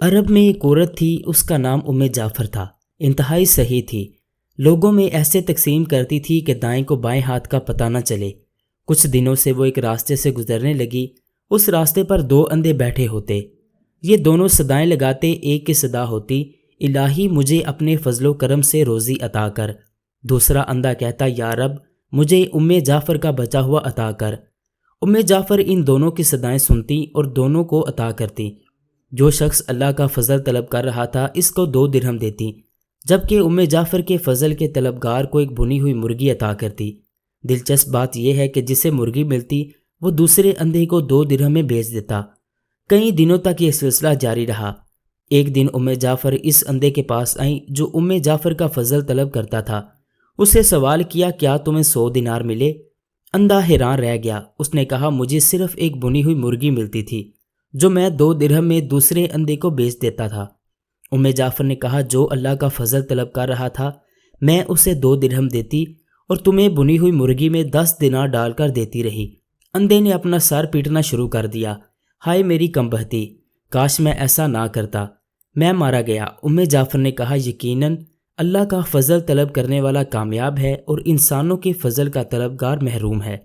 عرب میں ایک عورت تھی، اس کا نام جعفر تھا۔ انتہائی صحیح تھی، لوگوں میں ایسے تقسیم کرتی تھی کہ دائیں کو بائیں ہاتھ کا پتہ نہ چلے۔ کچھ دنوں سے وہ ایک راستے سے گزرنے لگی۔ اس راستے پر دو اندھے بیٹھے ہوتے، یہ دونوں صدائیں لگاتے۔ ایک کی صدا ہوتی، الہی مجھے اپنے فضل و کرم سے روزی عطا کر۔ دوسرا اندھا کہتا، یا رب مجھے جعفر کا بچا ہوا عطا کر۔ جعفر ان دونوں کی صدائیں سنتی اور دونوں کو عطا کرتی۔ جو شخص اللہ کا فضل طلب کر رہا تھا اس کو 2 درہم دیتی، جبکہ جعفر کے فضل کے طلبگار کو ایک بنی ہوئی مرغی عطا کرتی۔ دلچسپ بات یہ ہے کہ جسے مرغی ملتی وہ دوسرے اندھے کو 2 درہم میں بیچ دیتا۔ کئی دنوں تک یہ سلسلہ جاری رہا۔ ایک دن جعفر اس اندھے کے پاس آئیں جو جعفر کا فضل طلب کرتا تھا۔ اسے سوال کیا، کیا تمہیں 100 دینار ملے؟ اندھا حیران رہ گیا۔ اس نے کہا، مجھے صرف ایک بنی ہوئی مرغی ملتی تھی جو میں 2 درہم میں دوسرے اندھے کو بیچ دیتا تھا۔ جعفر نے کہا، جو اللہ کا فضل طلب کر رہا تھا میں اسے 2 درہم دیتی اور تمہیں بنی ہوئی مرغی میں 10 دینار ڈال کر دیتی رہی۔ اندھے نے اپنا سر پیٹنا شروع کر دیا۔ ہائے میری کم بختی، کاش میں ایسا نہ کرتا، میں مارا گیا۔ جعفر نے کہا، یقیناً اللہ کا فضل طلب کرنے والا کامیاب ہے اور انسانوں کے فضل کا طلبگار محروم ہے۔